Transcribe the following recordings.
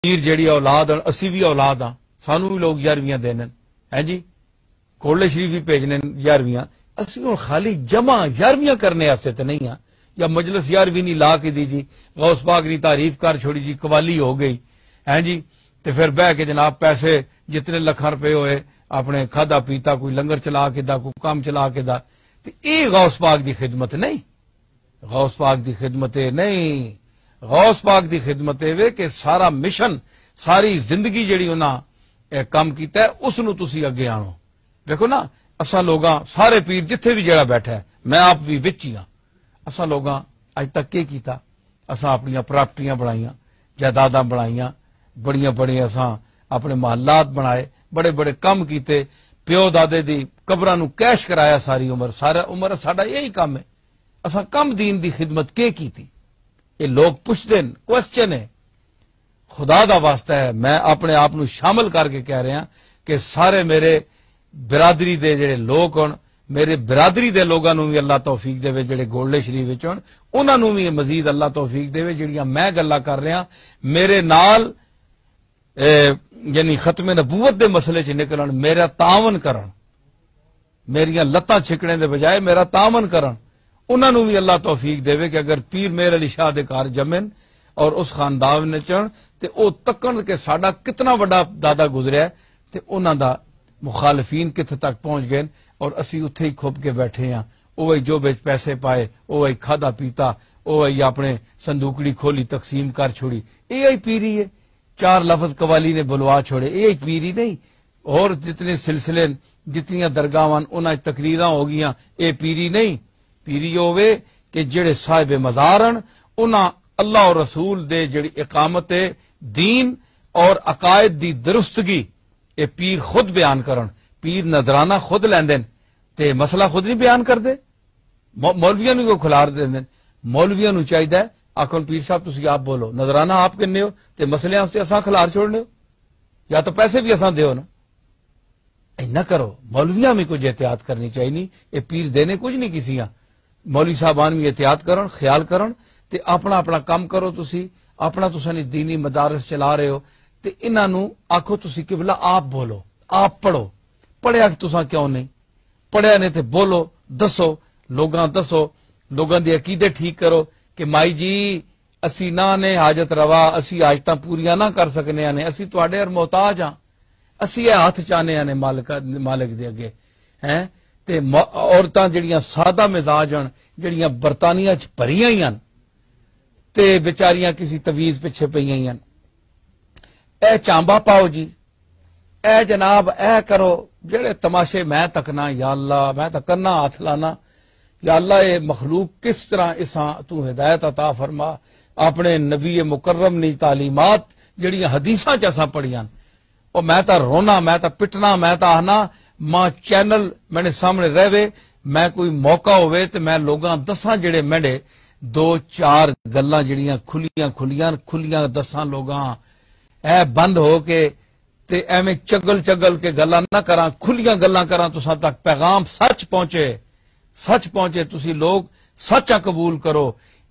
پیر جیڑی اولاد ہیں، اسی بھی اولاد ہاں، سانو بھی لوگ 11ویں دینے ہیں جی، کوڑلے شریف بھی بھیجنے 11ویں، اسی ہوں خالی جمع 11ویں کرنے واسطے تو نہیں ہاں، یا مجلس 11ویں نہیں لا کے دی جی، غوث پاک نہیں تعریف کر چھوڑی جی، قوالی ہو گئی ہیں جی، تے پھر بہ کے جناب پیسے جتنے لاکھ روپے ہوئے اپنے کھادا پیتا، کوئی لنگر چلا کے دا، کوئی کام چلا کے دا، تے اے غوث پاک دی خدمت نہیں، غوث پاک دی خدمت نہیں، غوث پاک دی خدمت وے کہ سارا مشن، ساری زندگی جڑی انہاں کام کیتا ہے اس نو تسی اگے آنو۔ دیکھو نا اساں لوگاں سارے پیر جتھے بھی جڑا بیٹھا ہے، میں آپ بھی وچ ہی ہاں، اساں لوگاں اج تک کی کیتا؟ اساں اپنی پراپرٹیاں بنائیاں، جائیداداں بنائیاں، بڑیاں بڑی اساں اپنے محلات بنائے، بڑے بڑے کام کیتے، پیو دادے دی قبراں نو کیش کرایا ساری عمر، سارا عمر ساڈا یہی کام ہے، اساں کم دین دی خدمت کیتی؟ یہ لوگ پوچھتے ہیں، کوشچن ہے، خدا دا واسطہ ہے، میں اپنے آپ نو شامل کر کے کہہ رہا کہ سارے میرے برادری دے جڑے لوگ ہون، میرے برادری دے لوگاں نو بھی اللہ توفیق دے، جڑے گولڈے شریف وچ ہون انہاں نو بھی مزید اللہ توفیق دے، جڑیاں میں گلاں کر رہا میرے نال یعنی ختم نبوت دے مسئلے چ نکلن، میرا تعاون کرن، میریاں لتاں چھکنے دے بجائے میرا تعاون کرن، انہاں نو بھی اللہ توفیق دے کہ اگر پیر میر علی شاہ دے گھر جمن اور اس خاندان نے چن تے او تکن کہ ساڈا کتنا بڑا دادا گزریا تے انہاں دا مخالفین کتنے تک پہنچ گئے اور اسی اتھے ہی کھپ کے بیٹھے ہیں، اوہی جو بچ پیسے پائے، اوہی کھادا پیتا، اوہی اپنے صندوقڑی کھولی تقسیم کر چھوڑی، یہی پیری ہے، 4 لفظ قوالی نے بلوا چھوڑے، یہی پیری نہیں، اور جتنے سلسلے جتنی درگاہاں انہاں تقریراں ہو گیاں، اے پیری نہیں، پیری ہوئے کہ جڑے صاحب مزارن انہاں اللہ اور رسول دے جڑی اقامت دین اور عقائد دی درستگی اے پیر خود بیان کرن، پیر نظرانہ خود لیندن تے مسئلہ خود نہیں بیان کر دے، مولویاں نو کو کھلار دیندن، مولویاں نو چاہیے آکھن پیر صاحب تسی آپ بولو، نظرانہ آپ کنے ہو تے مسئلے واسطے اساں کھلار چھوڑنے ہو، یا تو پیسے بھی اساں دیو نا، نہ کرو، مولویاں میں کچھ احتیاط کرنی چاہیے نہیں، یہ پیر دینے کچھ نہیں کسی ہاں، مولوی صاحبان بھی احتیاط کرن، خیال کرن تے اپنا اپنا کام کرو، تسی اپنا تساں دینی مدارس چلا رہے ہو تے انہاں نو آکھو تسی قبلہ آپ بولو، آپ پڑھو، پڑھیا کہ تساں کیوں نہیں پڑھیا نے تے بولو، دسو لوگاں، دسو لوگاں دی عقیدے ٹھیک کرو کہ مائی جی اسی نہ نے حاجت روا، اسی حاجتاں پوریاں نہ کر سکنے نے، اسی تواڈے اور محتاج ہاں، اسی اے ہاتھ چاہنے نے مالک دے اگے ہیں تے عورتاں جڑیاں سادہ مزاج ہن، جڑیاں برطانیہ چ بھریاں ہی ہن تے بیچاریاں کسی تویز پیچھے پئیاں ہی ہن، اے چانبا پاؤ جی، اے جناب اے کرو، جڑے تماشے میں تکنا، یا اللہ میں تکنا ہاتھ لانا، یا اللہ یہ مخلوق کس طرح اساں تو ہدایت عطا فرما، اپنے نبی مکرم نی تعلیمات جڑیاں حدیثاں چ اساں پڑھیاں، اور میں تا رونا، میں تا پٹنا، میں تا آنا ماں چینل میرے سامنے رہے، میں کوئی موقع ہوئے تو میں لوگاں دساں جڑے میرے 2-4 گلاں جڑیاں کھلیاں دساں لوگاں، اے بند ہو کے تے ایویں چگل کے گلاں نہ کراں، کھلیاں گلاں کراں، تساں تک پیغام سچ پہنچے، تسی لوگ سچا قبول کرو،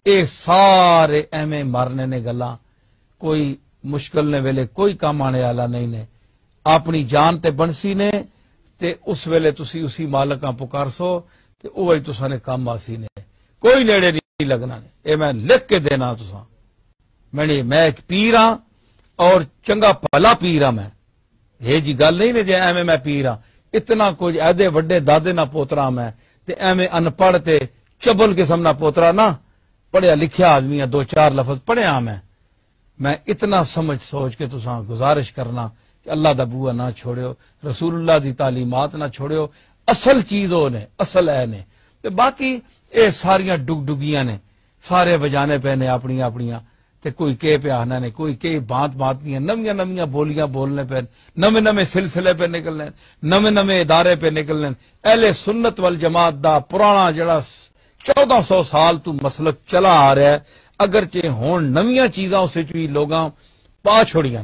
اے سارے ایویں مرنے نے گلاں، کوئی مشکل نے ویلے کوئی کام آنے والا نہیں نے، اپنی جان تے بنسی نے تے اس ویلے تسی اسی مالکاں پکارسو تے اوہی تساں نے کام آسی نے، کوئی نیڑے نہیں لگنا نے، اے میں لکھ کے دینا تساں، میں ایک پیر ہاں اور چنگا بھلا پیر ہاں، میں یہ جی گل نہیں نے جے ایویں میں پیر ہاں، اتنا کچھ ایدے وڈے دادے نہ پوترا میں تے ایویں ان پڑھ تے چبل قسم نہ پوترا نہ، پڑھیا لکھیا آدمی ہے، 2-4 لفظ پڑھیا میں اتنا سمجھ سوچ کے تساں گزارش کرنا کہ اللہ دا بوئا نہ چھوڑیو، رسول اللہ دی تعلیمات نہ چھوڑیو، اصل چیز ہو نے، اصل ہے نے، تے باقی اے ساریاں ڈگیاں نے، سارے بجانے پہ نے اپنیاں تے کوئی کہ پہ آنا نے، کوئی کہ بات دیاں نویاں بولیاں بولنے پہ، نویں سلسلے پہ نکلنے، نویں ادارے پہ نکلنے، اہل سنت والجماعت دا پرانا جڑا 1400 سال تو مسلک چلا آ رہا ہے، اگرچہ ہون نویاں چیزاں اس بھی لوگاں پا چھوڑیاں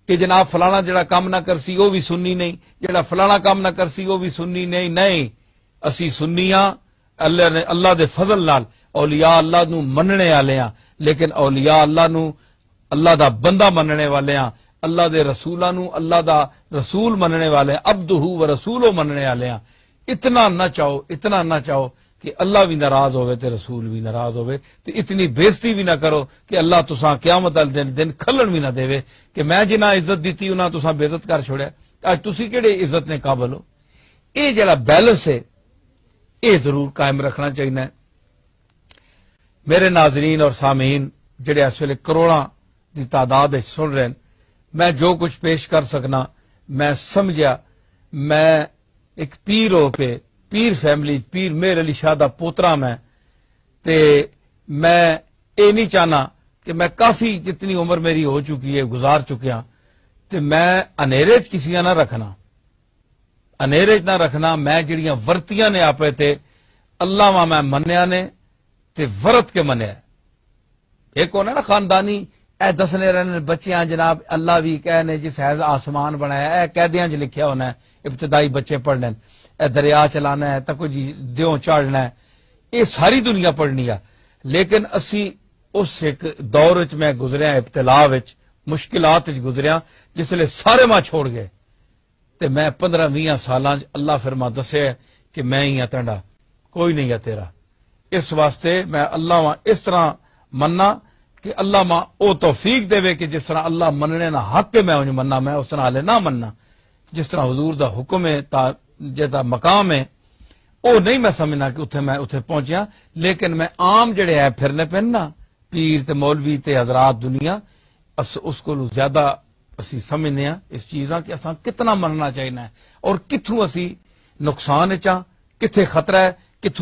کہ جناب فلانا جڑا کام نہ کرسی وہ بھی سنی نہیں، جڑا فلانا کام نہ کرسی وہ بھی سنی نہیں، اسی سنیاں اللہ دے فضل نال اولیاء اللہ نو مننے والے ہاں، لیکن اولیاء اللہ نو اللہ دا بندہ مننے والے ہاں، اللہ دے رسولاں نو اللہ دا رسول مننے والے ہیں، عبدہ و رسولو مننے والے ہاں۔ اتنا نہ چاہو کہ اللہ بھی ناراض ہوئے تے رسول بھی ناراض ہوئے، تے اتنی بےزتی بھی نہ کرو کہ اللہ تساں قیامت والے دن کھلن بھی نہ دے کہ میں جنہ عزت دیتی انہاں تساں بے عزت کر چھوڑیا، اج تسی کیڑے عزت نے قابل ہو۔ یہ جڑا بیلنس ہے یہ ضرور قائم رکھنا چاہیے۔ میرے ناظرین اور سامعین جڑے اس ویلے کروڑاں دی تعداد سن رہے ہیں، میں جو کچھ پیش کر سکنا میں سمجھیا، میں ایک پیر ہو کے پیر فیملی پیر میر علی شاہ دا پوترا میں نہیں چاہنا کہ میں کافی جتنی عمر میری ہو چکی ہے گزار چکیا تے میں انیرے چ کسی نہ رکھنا میں جڑیاں ورتیاں نے آپے تے اللہ میں منیا نے تے ورت کے منیا۔ ایک ہونا نا خاندانی اے دسنے رہنے بچیاں جناب اللہ بھی کہنے جس حیض آسمان بنایا اے قیدیاں چ لکھیا ہونا ہے ابتدائی بچے پڑھنے اے دریا چلانا ہے تک جی دیوں چاڑنا ہے، یہ ساری دنیا پڑھنی ہے۔ لیکن اسی اس ایک دور وچ میں گزریا ابتلا وچ مشکلات وچ گزریا جس لئے سارے ماں چھوڑ گئے تے میں 15-20 سالاں اللہ فرما دسے کہ میں ہی تنڈا کوئی نہیں ہے تیرا۔ اس واسطے میں اللہ ماں اس طرح مننا کہ اللہ ماں او توفیق دے کہ جس طرح اللہ مننے نہ حق کے میں انہیں مننا، میں اس طرح حالے نہ مننا جس طرح حضور دا حکم ہے جیتا مقام ہے او نہیں میں سمجھنا کہ میں اتھے پہنچیا۔ لیکن میں عام جڑے ہے پھرنے پہننا پیر تے مولوی تے حضرات دنیا اس کو زیادہ اسی سمجھنے ہیں اس چیزاں کہ اساں کتنا مننا چاہیے اور کتھوں اسی نقصان چاہ کتھے خطرہ ہے کتھوں